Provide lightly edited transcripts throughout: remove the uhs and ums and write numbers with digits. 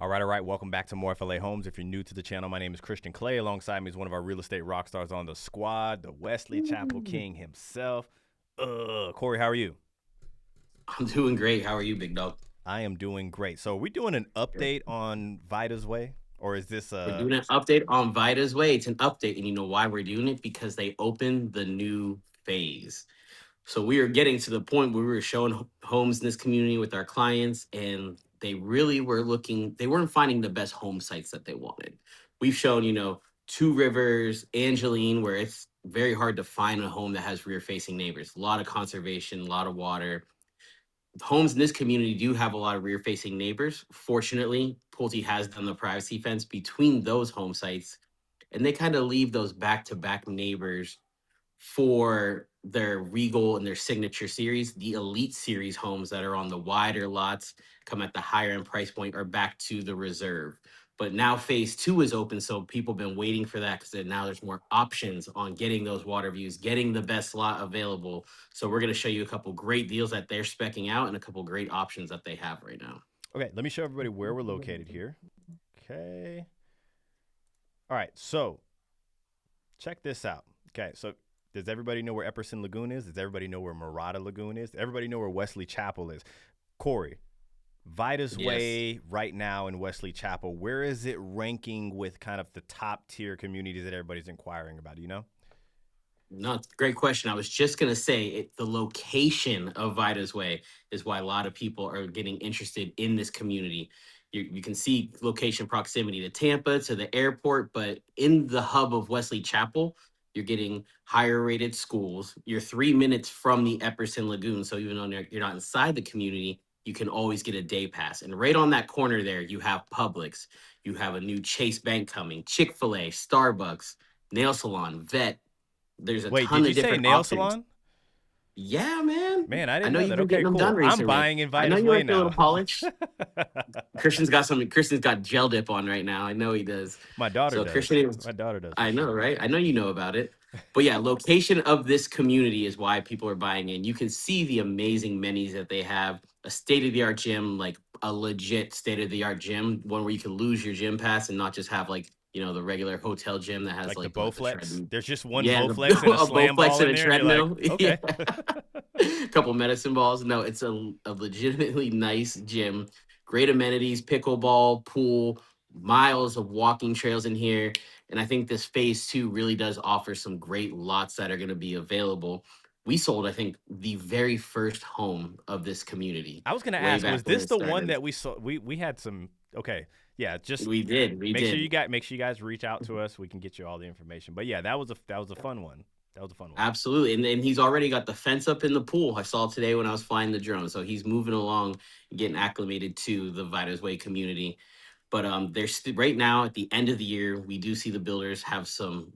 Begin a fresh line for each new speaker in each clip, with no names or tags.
All right, all right. Welcome back to more FLA Homes. If you're new to the channel, my name is Christian Clay. Alongside me is one of our real estate rock stars on the squad, the Wesley Chapel King himself. Corey, how are you?
I'm doing great. How are you, big dog?
I am doing great. So, are we doing an
Good.
update on Vidas Way, or is this
We're doing an update on Vida's Way. It's an update, and you know why we're doing it? Because they opened the new phase. So we are getting to the point where we were showing homes in this community with our clients, and they really were looking, they weren't finding the best home sites that they wanted. We've shown, Two Rivers, Angeline, where it's very hard to find a home that has rear facing neighbors. A lot of conservation, a lot of water. Homes in this community do have a lot of rear facing neighbors. Fortunately, Pulte has done the privacy fence between those home sites, and they kind of leave those back to back neighbors for their Regal and their Signature series. The Elite series homes that are on the wider lots come at the higher end price point are back to the reserve. But now phase two is open, so people have been waiting for that because now there's more options on getting those water views, getting the best lot available. So we're going to show you a couple great deals that they're specking out and a couple great options that they have right now.
okay? Let me show everybody where we're located here. Okay. All right. So, check this out. Okay. So, does everybody know where Epperson Lagoon is? Does everybody know where Murata Lagoon is? Does everybody know where Wesley Chapel is? Corey, Vidas
Yes.
Way right now in Wesley Chapel, where is it ranking with kind of the top tier communities that everybody's inquiring about? Do you know?
No, it's a great question. I was just gonna say the location of Vida's Way is why a lot of people are getting interested in this community. You can see location proximity to Tampa, to the airport, but in the hub of Wesley Chapel, you're getting higher rated schools. You're 3 minutes from the Epperson Lagoon, so even though you're not inside the community, you can always get a day pass. And right on that corner there, you have Publix, you have a new Chase Bank coming, Chick-fil-A, Starbucks, nail salon, vet. There's a
Wait,
ton
did you
of
say
different
nail
options.
salon?
Yeah, man.
Man, I
I
didn't
know
know
you've
that.
been
Okay,
getting them
cool.
done
I'm
recently.
buying in
I know
Vidas
you
Way
like your little
now.
polish. Christian's got gel dip on right now. I know he does.
My daughter
So
does.
Christian,
My daughter does for
I know,
sure.
right? I know you know about it. But yeah, location of this community is why people are buying in. You can see the amazing amenities that they have. A state of the art gym, like a legit state of the art gym, one where you can lose your gym pass and not just have like the regular hotel gym that has
Like the
like what the
Bowflex.
treadmill.
There's just one
Yeah,
Bowflex and a
a
slam
Bowflex
ball
and
in
a
there, and you're like,
treadmill. Yeah.
okay.
A couple medicine balls. No, it's a legitimately nice gym. Great amenities, pickleball, pool, miles of walking trails in here. And I think this phase two really does offer some great lots that are going to be available. We sold, I think, the very first home of this community
I was gonna
way
ask,
back
was
when
this
it
the one
started.
that we saw? We had some. Okay, yeah. Just
We did.
make sure you guys reach out to us. We can get you all the information. But yeah, that was a fun one. That was a fun one.
Absolutely. And he's already got the fence up in the pool. I saw today when I was flying the drone. So he's moving along, getting acclimated to the Vida's Way community. But there's right now at the end of the year, we do see the builders have some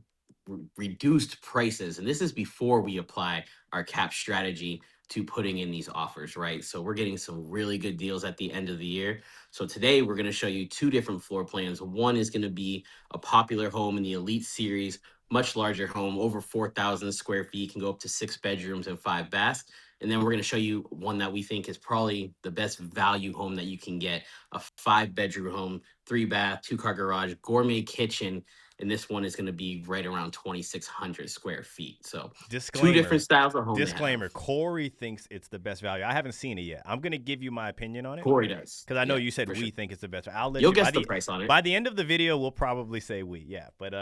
reduced prices, and this is before we apply our cap strategy to putting in these offers, right? So we're getting some really good deals at the end of the year. So today we're going to show you two different floor plans. One is going to be a popular home in the Elite series, much larger home, over 4,000 square feet, can go up to 6 bedrooms and 5 baths. And then we're going to show you one that we think is probably the best value home that you can get, a 5 bedroom home, 3 bath, 2 car garage, gourmet kitchen. And this one is going to be right around 2,600 square feet. So two different
Disclaimer.
styles of home they have.
Disclaimer. Corey thinks it's the best value. I haven't seen it yet. I'm gonna give you my opinion on it
Corey does.
because I know
Yeah,
you said
for sure.
we think it's the best. I'll let
You'll
you
guess the price on it.
by the end of the video. We'll probably say we. Yeah, but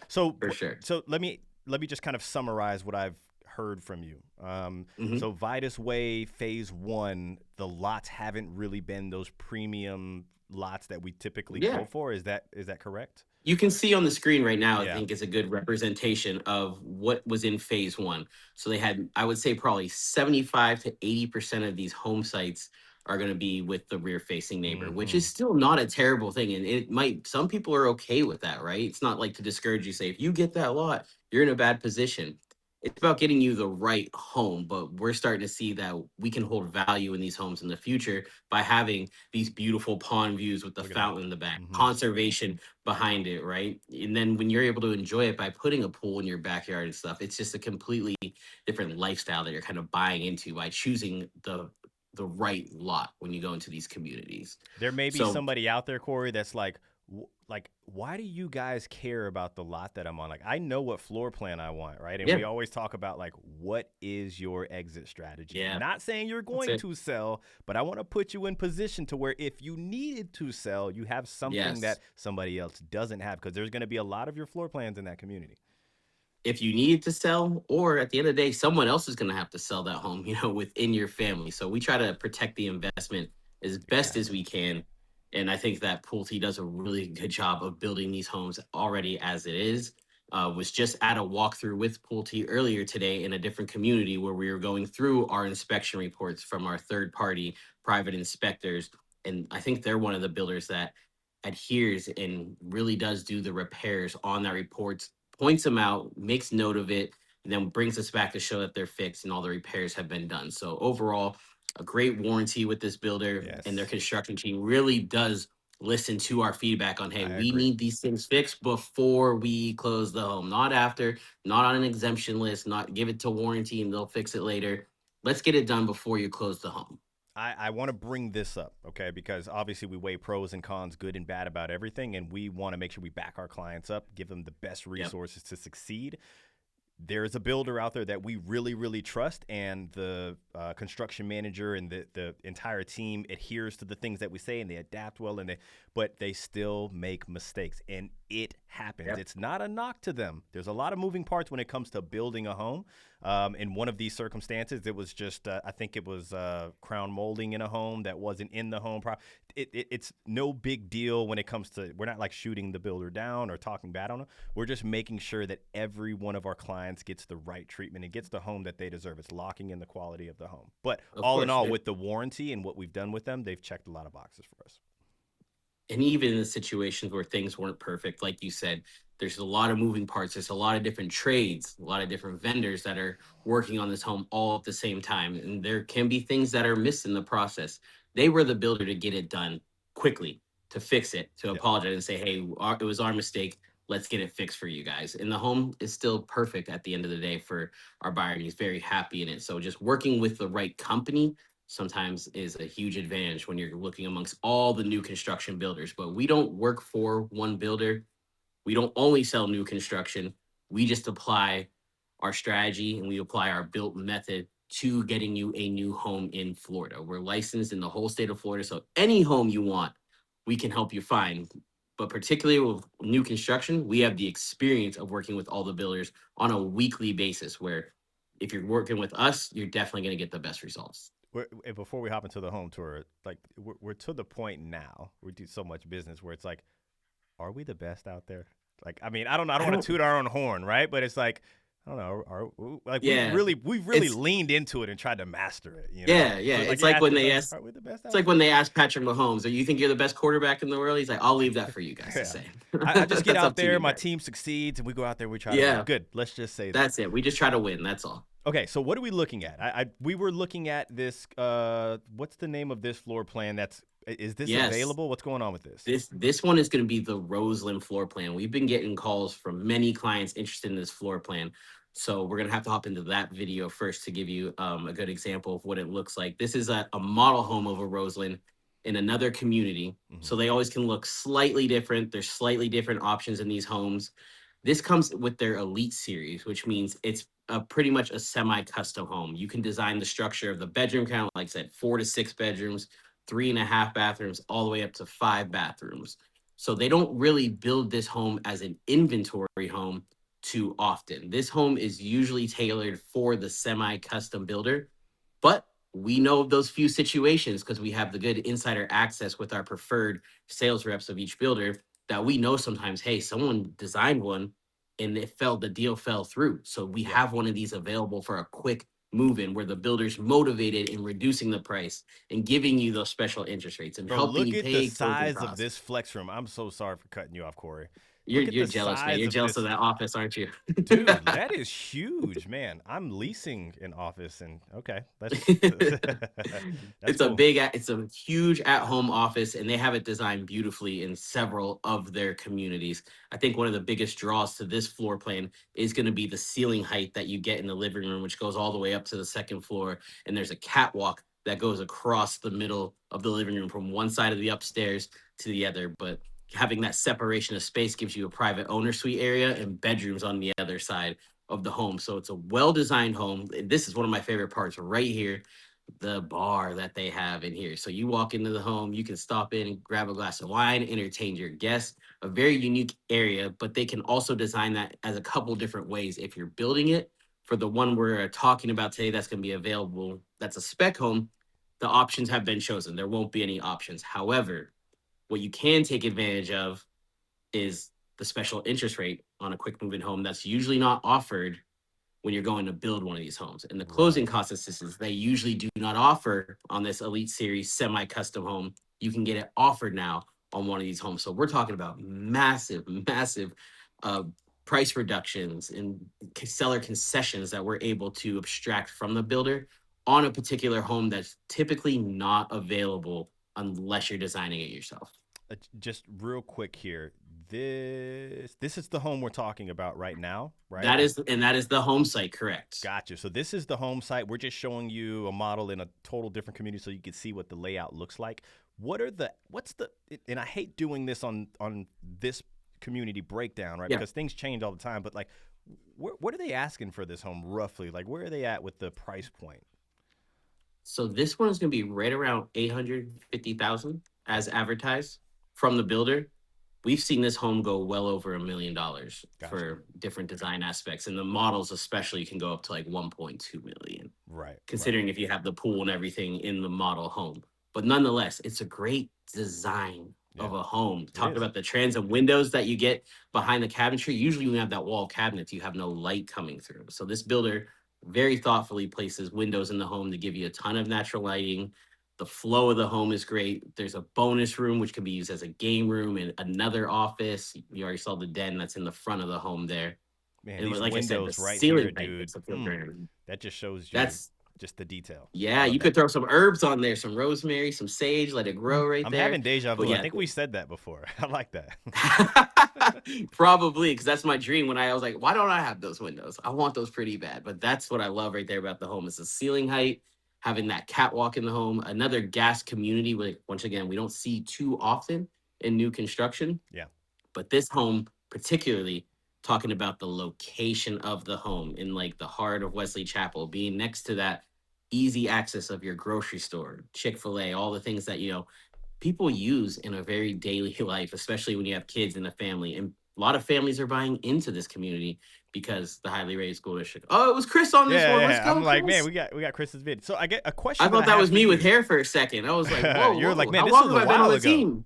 so
For sure.
so let me just kind of summarize what I've heard from you.
Hmm.
So Vidas Way Phase One, the lots haven't really been those premium lots that we typically
Yeah.
go for. Is that correct?
You can see on the screen right now, I
Yeah.
think is a good representation of what was in phase one. So they had, I would say, probably 75 to 80% of these home sites are going to be with the rear facing neighbor, which
Mm-hmm.
is still not a terrible thing. And it might, some people are okay with that, right? It's not like to discourage you, say, if you get that lot, you're in a bad position. It's about getting you the right home, but we're starting to see that we can hold value in these homes in the future by having these beautiful pond views with the
Look at that.
fountain in the back,
Mm-hmm.
conservation behind it, right? And then when you're able to enjoy it by putting a pool in your backyard and stuff, it's just a completely different lifestyle that you're kind of buying into by choosing the the right lot when you go into these communities.
There may be
So
somebody out there, Corey, that's like, why do you guys care about the lot that I'm on? Like, I know what floor plan I want, right? And
yeah,
we always talk about, like, what is your exit strategy?
yeah,
Not saying you're
that's
going
it.
to sell, but I want to put you in position to where if you needed to sell, you have something that
Yes.
somebody else doesn't have, because there's going to be a lot of your floor plans in that community.
If you needed to sell, or at the end of the day, someone else is going to have to sell that home, within your family. So we try to protect the investment as best as
Exactly.
we can. And I think that Pulte does a really good job of building these homes already as it is. Was just at a walkthrough with Pulte earlier today in a different community where we were going through our inspection reports from our third party private inspectors. And I think they're one of the builders that adheres and really does do the repairs on that report, points them out, makes note of it, and then brings us back to show that they're fixed and all the repairs have been done. So overall, a great warranty with this builder, and their
Yes,
construction team really does listen to our feedback on, hey,
I
we
agree.
need these things fixed before we close the home, not after, not on an exemption list, not give it to warranty and they'll fix it later. Let's get it done before you close the home.
I want to bring this up, okay? Because obviously we weigh pros and cons, good and bad about everything, and we want to make sure we back our clients up, give them the best
Yep.
resources to succeed. There's a builder out there that we really, really trust, and the construction manager and the entire team adheres to the things that we say, and they adapt well, but they still make mistakes, and it happens.
Yep.
It's not a knock to them. There's a lot of moving parts when it comes to building a home. In one of these circumstances, it was just I think it was crown molding in a home that wasn't in the home. It's no big deal when it comes to. We're not like shooting the builder down or talking bad on them. We're just making sure that every one of our clients gets the right treatment and gets the home that they deserve. It's locking in the quality of the home. But
Of
all in
course.
all, with the warranty and what we've done with them, they've checked a lot of boxes for us.
And even in the situations where things weren't perfect, like you said, there's a lot of moving parts. There's a lot of different trades, a lot of different vendors that are working on this home all at the same time. And there can be things that are missed in the process. They were the builder to get it done quickly, to fix it, to
Yep.
apologize and say, hey, it was our mistake. Let's get it fixed for you guys. And the home is still perfect at the end of the day for our buyer. And he's very happy in it. So just working with the right company sometimes is a huge advantage when you're looking amongst all the new construction builders. But we don't work for one builder. We don't only sell new construction. We just apply our strategy and we apply our built method to getting you a new home in Florida. We're licensed in the whole state of Florida. So any home you want, we can help you find. But particularly with new construction, we have the experience of working with all the builders on a weekly basis where if you're working with us, you're definitely going to get the best results.
And before we hop into the home tour, like we're to the point now. We do so much business where it's like, are we the best out there? Like, I mean, I don't know. I don't
I
want to
don't,
toot our own horn, right? But it's like, I don't know. Like
yeah,
we've really
it's
leaned into it and tried to master it, you know?
yeah, yeah.
So it's like
It's
you
like
ask
when they
yourself,
ask,
are we the best
it's
out
like
there?
when they ask Patrick Mahomes, "Do you think you're the best quarterback in the world?" He's like, "I'll leave that for you guys to
Yeah.
say."
I just get
That's
out
up to
there,
you
my
guys.
team succeeds, and we go out there, we try to win.
Yeah,
Good. Let's just say that.
that's it. We just try to win. That's all.
Okay, so what are we looking at? We were looking at this. What's the name of this floor plan? Is this
Yes,
available? What's going on with this?
this one is going to be the Roseland floor plan. We've been getting calls from many clients interested in this floor plan. So we're going to have to hop into that video first to give you a good example of what it looks like. This is a model home of a Roseland in another community.
Hmm.
So they always can look slightly different. There's slightly different options in these homes. This comes with their Elite series, which means it's pretty much a semi-custom home. You can design the structure of the bedroom count, like I said, 4 to 6 bedrooms, 3.5 bathrooms, all the way up to 5 bathrooms. So they don't really build this home as an inventory home too often. This home is usually tailored for the semi-custom builder, but we know of those few situations because we have the good insider access with our preferred sales reps of each builder that we know sometimes, hey, someone designed one and the deal fell through. So we
Yeah.
have one of these available for a quick move in where the builder's motivated in reducing the price and giving you those special interest rates and
Bro,
helping
look
you
at the
pay closing
size of
costs.
this flex room. I'm so sorry for cutting you off, Corey.
You're
Look at
you're
the
jealous, man.
size
You're
of
jealous of
this.
that office, aren't you?
Dude, that is huge, man. I'm leasing an office, and okay, that's cool.
It's a huge at-home office, and they have it designed beautifully in several of their communities. I think one of the biggest draws to this floor plan is going to be the ceiling height that you get in the living room, which goes all the way up to the second floor, and there's a catwalk that goes across the middle of the living room from one side of the upstairs to the other. But having that separation of space gives you a private owner suite area and bedrooms on the other side of the home. So it's a well-designed home. This is one of my favorite parts right here, the bar that they have in here. So you walk into the home, you can stop in and grab a glass of wine, entertain your guests. A very unique area, but they can also design that as a couple different ways. If you're building it for the one we're talking about today, that's going to be available, that's a spec home, the options have been chosen. There won't be any options. However, what you can take advantage of is the special interest rate on a quick moving home that's usually not offered when you're going to build one of these homes. And the closing
Right.
cost assistance they usually do not offer on this Elite Series semi-custom home. You can get it offered now on one of these homes. So we're talking about massive, massive uh, price reductions and seller concessions that we're able to abstract from the builder on a particular home that's typically not available unless you're designing it yourself.
Just real quick here. This is the home we're talking about right now, right?
That is the home site, correct?
Gotcha. So this is the home site. We're just showing you a model in a total different community so you can see what the layout looks like. What's the and I hate doing this on this community breakdown, right?
Yeah.
Because things change all the time, but like what are they asking for this home roughly? Like where are they at with the price point?
So this one is going to be right around 850,000 as
Okay.
advertised from the builder. We've seen this home go well over $1 million
Gotcha.
for different design aspects, and the models especially can go up to like 1.2 million,
Right, right.
considering if you have the pool and everything in the model home. But nonetheless, it's a great design
Yeah.
of a home.
It
Talk
is.
about the transom windows that you get behind the cabinetry. Usually, when you have that wall cabinets, you have no light coming through. So this builder very thoughtfully places windows in the home to give you a ton of natural lighting. The flow of the home is great. There's a bonus room which can be used as a game room and another office. You already saw the den that's in the front of the home there.
Man,
And
these
like I said, the
windows right
ceiling
here,
height
dude.
makes it feel grand.
That just shows you
That's
just the detail. I
yeah,
love
you
that.
could throw some herbs on there, some rosemary, some sage, let it grow right
I'm
there.
having deja
But
vu. I
yeah,
think we said that before. I like that.
probably because that's my dream. When I was like, why don't I have those windows? I want those pretty bad. But that's what I love right there about the home is the ceiling height, having that catwalk in the home. Another gas community, like once again, we don't see too often in new construction.
Yeah.
But this home, particularly talking about the location of the home in like the heart of Wesley Chapel, being next to that easy access of your grocery store, Chick-fil-A, all the things that, people use in a very daily life, especially when you have kids in the family. And a lot of families are buying into this community because the highly rated school district. Oh, it was Chris on this
Yeah,
one. Let's
yeah. I'm
go,
like, man,
Chris.
we got Chris's vid. So I get a
I
question that
thought
I
that
have
was
for
me with
you.
hair for a second. I was like, whoa,
You're like,
whoa.
man,
How
this
long
was
have
a
I been on
while
the
ago.
team?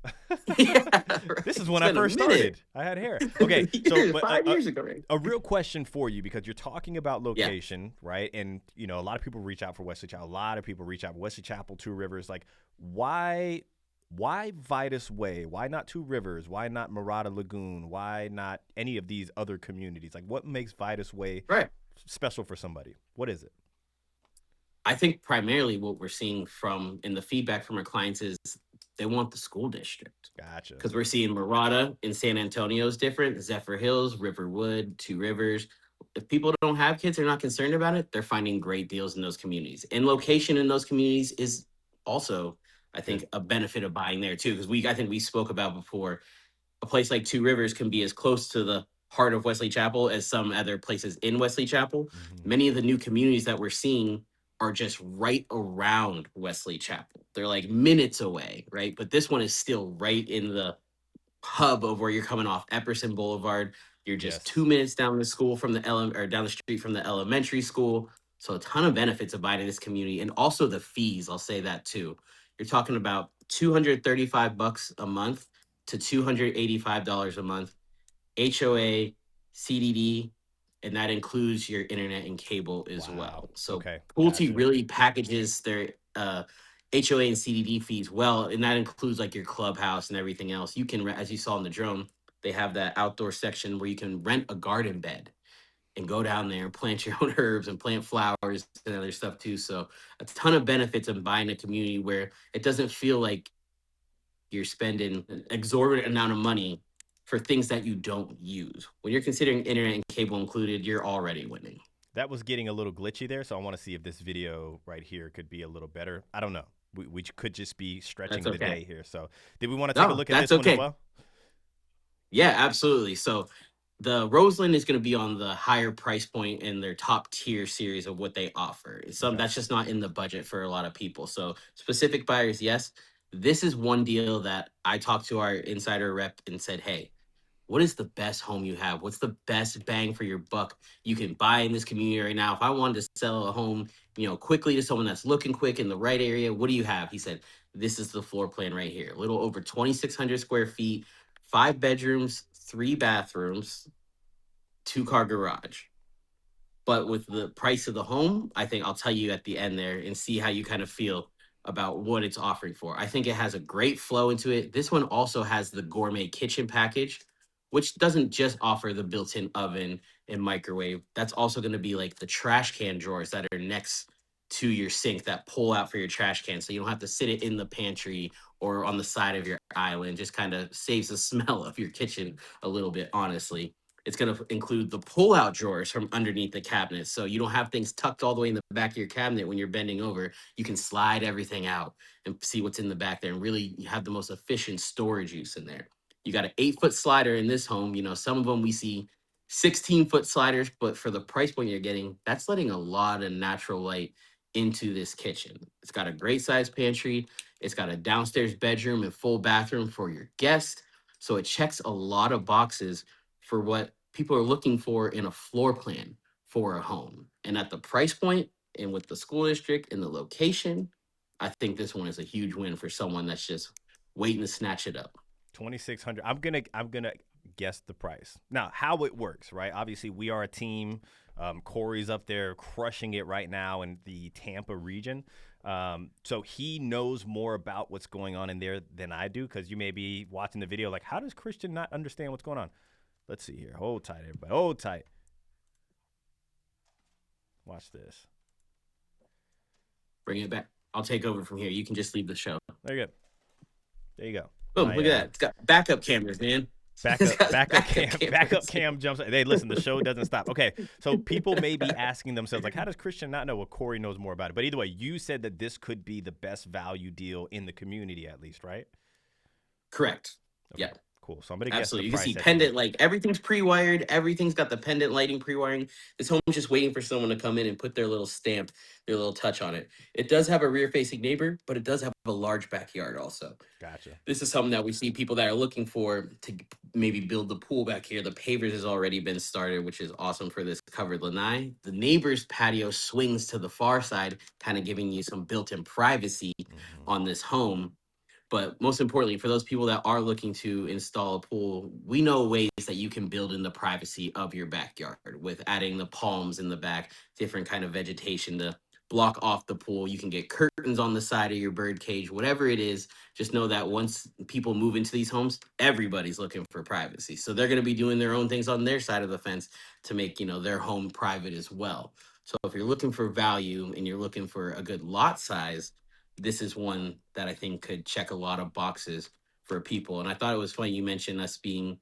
Yeah, right.
This is when
It's
I
been a
first
minute.
started. I had hair. Okay, so but
Five years ago, right?
a real question for you because you're talking about
Yeah.
location, right? And a lot of people reach out for Wesley Chapel. A lot of people reach out for Wesley Chapel, Two Rivers. Like, why Vidas Way? Why not Two Rivers? Why not Murata Lagoon? Why not any of these other communities? Like, what makes Vidas Way
Right.
special for somebody? What is it?
I think primarily what we're seeing from in the feedback from our clients is they want the school district.
Gotcha.
Because we're seeing Murata in San Antonio is different, Zephyr Hills, Riverwood, Two Rivers. If people don't have kids, they're not concerned about it, they're finding great deals in those communities. And location in those communities is also, I
Good.
think, a benefit of buying there too. Because I think we spoke about before, a place like Two Rivers can be as close to the heart of Wesley Chapel as some other places in Wesley Chapel.
Mm-hmm.
Many of the new communities that we're seeing are just right around Wesley Chapel. They're like minutes away, right? But this one is still right in the hub of where you're coming off Epperson Boulevard. You're just
Yes.
2 minutes down the school from or down the street from the elementary school. So a ton of benefits of buying in this community, and also the fees. I'll say that too. You're talking about $235 a month to $285 a month, HOA, CDD, and that includes your internet and cable as
Wow.
well. So
Okay.
Pulte
Gotcha.
really packages their HOA and CDD fees well, and that includes like your clubhouse and everything else. You can, as you saw in the drone, they have that outdoor section where you can rent a garden bed and go down there and plant your own herbs and plant flowers and other stuff too. So a ton of benefits of buying a community where it doesn't feel like you're spending an exorbitant amount of money for things that you don't use. When you're considering internet and cable included, you're already winning.
That was getting a little glitchy there, so I want to see if this video right here could be a little better. I don't know. We could just be
That's
stretching the
okay.
day here. So, did we want to take a
No,
look at
that's
this one as
okay.
well?
Yeah, absolutely. So the Roseland is going to be on the higher price point in their top tier series of what they offer. Some
Okay.
that's just not in the budget for a lot of people. So specific buyers, yes. This is one deal that I talked to our insider rep and said, "Hey, what is the best home you have? What's the best bang for your buck you can buy in this community right now? If I wanted to sell a home, quickly to someone that's looking quick in the right area, what do you have?" He said, "This is the floor plan right here. A little over 2,600 square feet, 5 bedrooms, 3 bathrooms, 2-car garage." But with the price of the home, I think I'll tell you at the end there and see how you kind of feel about what it's offering for. I think it has a great flow into it. This one also has the gourmet kitchen package, which doesn't just offer the built-in oven and microwave. That's also going to be like the trash can drawers that are next to your sink that pull out for your trash can. So you don't have to sit it in the pantry or on the side of your island. Just kind of saves the smell of your kitchen a little bit, honestly. It's going to include the pull-out drawers from underneath the cabinet, so you don't have things tucked all the way in the back of your cabinet when you're bending over. You can slide everything out and see what's in the back there, and really have the most efficient storage use in there. You got an 8-foot slider in this home. Some of them we see 16-foot sliders, but for the price point you're getting, that's letting a lot of natural light into this kitchen. It's got a great size pantry. It's got a downstairs bedroom and full bathroom for your guest. So it checks a lot of boxes for what people are looking for in a floor plan for a home. And at the price point and with the school district and the location, I think this one is a huge win for someone that's just waiting to snatch it up.
2,600. I'm gonna guess the price. Now, how it works, right? Obviously, we are a team. Corey's up there crushing it right now in the Tampa region. So he knows more about what's going on in there than I do, because you may be watching the video like, how does Christian not understand what's going on? Let's see here. Hold tight, everybody. Hold tight. Watch this.
Bring it back. I'll take over from here. You can just leave the show.
There you go. There you go.
Boom,
My
look at that. It's got backup cameras, man. It's
backup
got
backup
backup
cam backup
cameras.
cam jumps. Hey, listen, the show doesn't stop. Okay, so people may be asking themselves like, how does Christian not know? Well, Corey knows more about it. But either way, you said that this could be the best value deal in the community, at least, right?
Correct.
Okay,
Yeah.
cool. So I'm gonna guess the
Absolutely. You can see
price at the
pendant,
end.
like everything's pre-wired. Everything's got the pendant lighting pre-wiring. This home's just waiting for someone to come in and put their little stamp, their little touch on it. It does have a rear-facing neighbor, but it does have a large backyard also.
Gotcha.
This is something that we see people that are looking for to maybe build the pool back here. The pavers has already been started, which is awesome for this covered lanai. The neighbor's patio swings to the far side, kind of giving you some built-in privacy
Mm-hmm.
on this home. But most importantly, for those people that are looking to install a pool, we know ways that you can build in the privacy of your backyard with adding the palms in the back, different kind of vegetation to block off the pool. You can get curtains on the side of your bird cage, whatever it is. Just know that once people move into these homes, everybody's looking for privacy. So they're going to be doing their own things on their side of the fence to make, their home private as well. So if you're looking for value and you're looking for a good lot size, this is one that I think could check a lot of boxes for people. And I thought it was funny you mentioned us being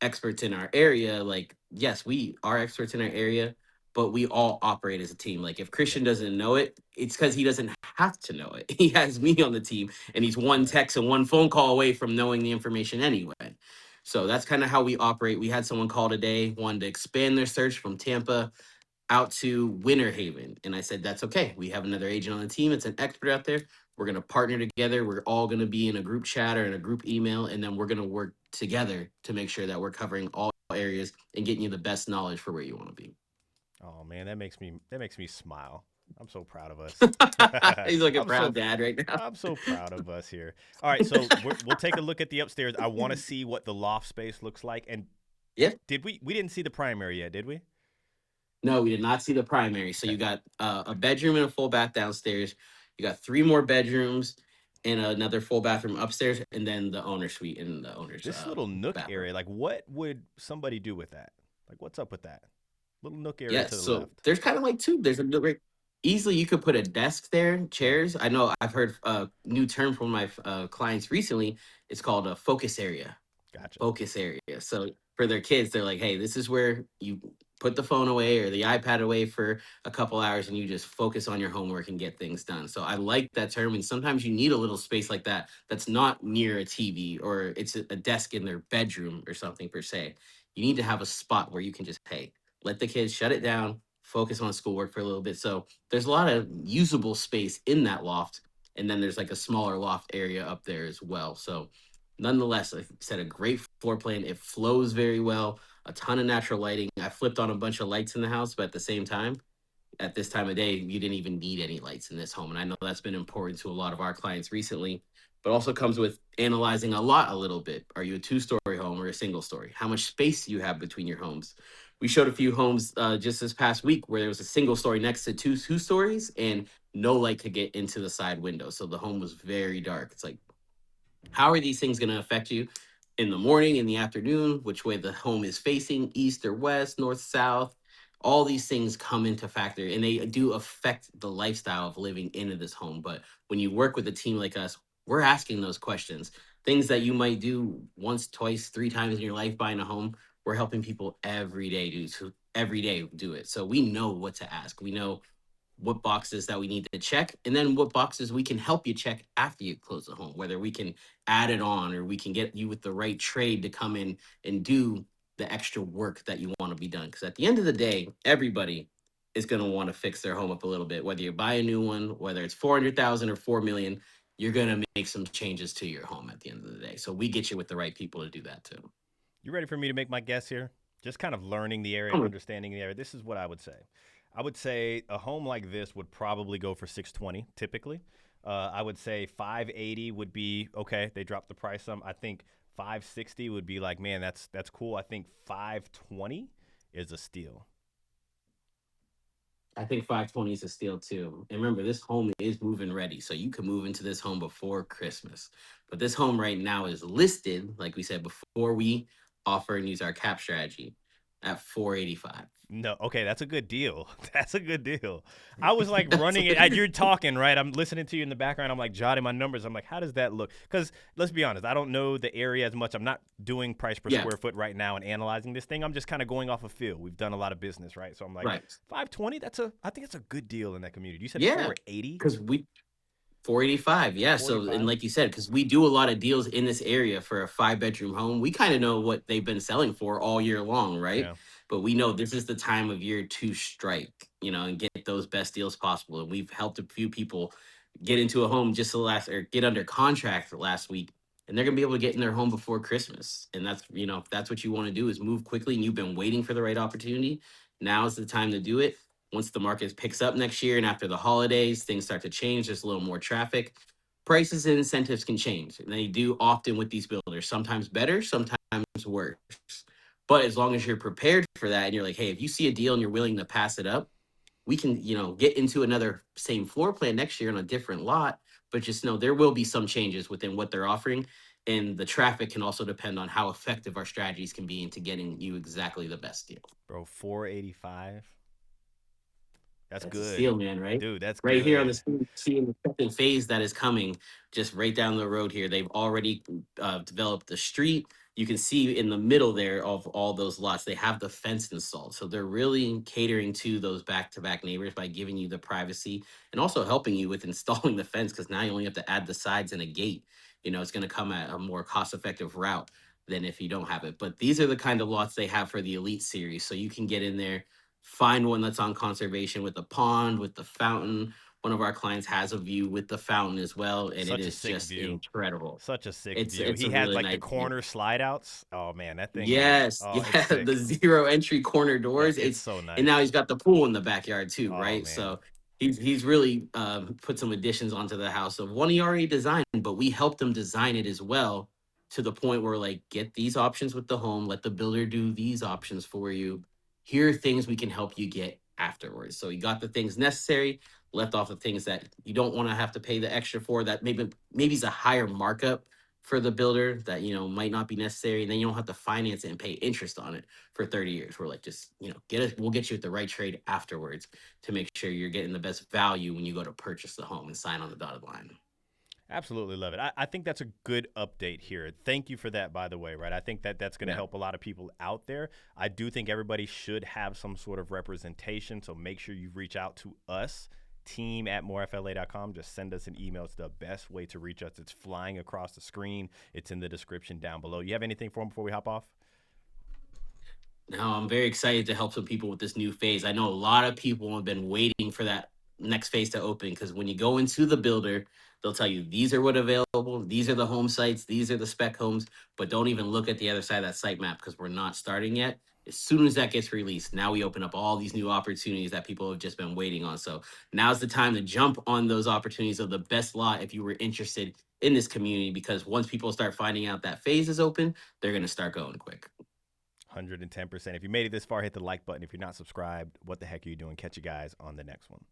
experts in our area. Like, yes, we are experts in our area, but we all operate as a team. Like, if
Yep.
Christian doesn't know it, it's because he doesn't have to know it. He has me on the team, and he's one
Right.
text and one phone call away from knowing the information anyway. So that's kind of how we operate. We had someone call today, wanted to expand their search from Tampa out to Winter Haven. And I said, that's okay. We have another agent on the team. It's an expert out there. We're going to partner together. We're all going to be in a group chat or in a group email. And then we're going to work together to make sure that we're covering all areas and getting you the best knowledge for where you want to be.
Oh man, that makes me smile. I'm so proud of us.
He's like a
I'm so
proud dad right now.
I'm so proud of us here. All right, so we'll take a look at the upstairs. I want to see what the loft space looks like. And
Yeah.
did we didn't see the primary yet, did we?
No, we did not see the primary. So
Okay.
you got a bedroom and a full bath downstairs. You got 3 more bedrooms and another full bathroom upstairs, and then the owner suite and the owner's
This little nook
bathroom.
area, like what would somebody do with that? Like what's up with that? Little nook area
Yes,
to the
so
left.
there's kind of like two. There's a easily you could put a desk there,
Yeah,
chairs. I know I've heard a new term from my clients recently. It's called a focus area.
gotcha.
Focus area. So for their kids, they're like, hey, this is where you put the phone away or the iPad away for a couple hours and you just focus on your homework and get things done. So I like that term. And sometimes you need a little space like that that's not near a TV or it's a desk in their bedroom or something per se. You need to have a spot where you can just, hey, let the kids shut it down, focus on schoolwork for a little bit. So there's a lot of usable space in that loft. And then there's like a smaller loft area up there as well. So nonetheless, like I said, a great floor plan. It flows very well, a ton of natural lighting. I flipped on a bunch of lights in the house, but at the same time, at this time of day, you didn't even need any lights in this home. And I know that's been important to a lot of our clients recently, but also comes with analyzing a lot a little bit. Are you a two-story home or a single story? How much space do you have between your homes? We showed a few homes just this past week where there was a single story next to two stories and no light could get into the side window. So the home was very dark. It's like, how are these things going to affect you in the morning, in the afternoon, which way the home is facing, east or west, north, south? All these things come into factor and they do affect the lifestyle of living into this home. But when you work with a team like us, we're asking those questions. Things that you might do once, twice, three times in your life buying a home, we're helping people every day do it. So we know what to ask. We know what boxes that we need to check, and then what boxes we can help you check after you close the home, whether we can add it on or we can get you with the right trade to come in and do the extra work that you want to be done. Because at the end of the day, everybody is going to want to fix their home up a little bit, whether you buy a new one, whether it's 400,000 or 4 million, you're going to make some changes to your home at the end of the day. So we get you with the right people to do that too.
You ready for me to make my guess here? Just kind of learning the area,
Oh,
understanding the area. This is what I would say. I would say a home like this would probably go for 620 typically. I would say 580 would be okay. They dropped the price some. I think 560 would be like, man, that's cool. I think 520 is a steal.
I think 520 is a steal too. And remember, this home is moving ready. So you can move into this home before Christmas. But this home right now is listed, like we said, before we offer and use our cap strategy at 485.
No, okay, that's a good deal. That's a good deal. I was like
That's
running it. You're talking, right? I'm listening to you in the background. I'm like jotting my numbers. I'm like, how does that look? Because let's be honest, I don't know the area as much. I'm not doing price per
yeah,
square foot right now and analyzing this thing. I'm just kind of going off a feel. We've done a lot of business, right? So I'm like,
right.
520. I think that's a good deal in that community. You said
Yeah.
480,
Because we 485. Yeah. So, and
485.
like you said, because we do a lot of deals in this area for a 5 bedroom home, we kind of know what they've been selling for all year long, right?
Yeah.
But we know this is the time of year to strike, and get those best deals possible. And we've helped a few people get into a home just the last or get under contract last week. And they're gonna be able to get in their home before Christmas. And if that's what you want to do is move quickly and you've been waiting for the right opportunity. Now is the time to do it. Once the market picks up next year and after the holidays, things start to change. There's a little more traffic. Prices and incentives can change. And they do often with these builders, sometimes better, sometimes worse. But as long as you're prepared for that and you're like, hey, if you see a deal and you're willing to pass it up, we can, get into another same floor plan next year on a different lot. But just know there will be some changes within what they're offering. And the traffic can also depend on how effective our strategies can be into getting you exactly the best deal.
Bro, 485. That's
That's a
good.
steal, man, right?
Dude, that's
Right here on the
good.
screen, seeing the second phase that is coming just right down the road here. They've already developed the street. You can see in the middle there of all those lots, they have the fence installed. So they're really catering to those back to back neighbors by giving you the privacy and also helping you with installing the fence because now you only have to add the sides and a gate. It's going to come at a more cost effective route than if you don't have it. But these are the kind of lots they have for the Elite Series. So you can get in there, find one that's on conservation with the pond, with the fountain. One of our clients has a view with the fountain as well, and it
Such a
is
sick
just
view.
incredible.
Such a sick
It's
view.
it's
He
a
had
really
like the
nice view.
corner slide outs. Oh man, that thing is
Yes,
it's
yeah, the
sick.
zero entry corner
Yeah,
doors.
it's
It's
so
and now
nice.
he's got the pool in the backyard too,
Oh
right?
man.
So he's really put some additions onto the house of one he already designed, but we helped him design it as well to the point where like get these options with the home, let the builder do these options for you. Here are things we can help you get afterwards. So he got the things necessary, left off the things that you don't want to have to pay the extra for. That maybe is a higher markup for the builder that might not be necessary. And then you don't have to finance it and pay interest on it for 30 years. We're like, just get it. We'll get you with the right trade afterwards to make sure you're getting the best value when you go to purchase the home and sign on the dotted line.
Absolutely love it. I think that's a good update here. Thank you for that, by the way, right? I think that that's going to
Yeah.
help a lot of people out there. I do think everybody should have some sort of representation. So make sure you reach out to us, team@morefla.com. Just send us an email. It's the best way to reach us. It's flying across the screen, it's in the description down below. You have anything for them before we hop off?
Now, I'm very excited to help some people with this new phase. I know a lot of people have been waiting for that next phase to open because when you go into the builder, they'll tell you these are what available, these are the home sites, these are the spec homes, but don't even look at the other side of that site map because we're not starting yet. As soon as that gets released, now we open up all these new opportunities that people have just been waiting on. So now's the time to jump on those opportunities of the best lot if you were interested in this community, because once people start finding out that phase is open, they're going to start going quick.
110%. If you made it this far, hit the like button. If you're not subscribed, what the heck are you doing? Catch you guys on the next one.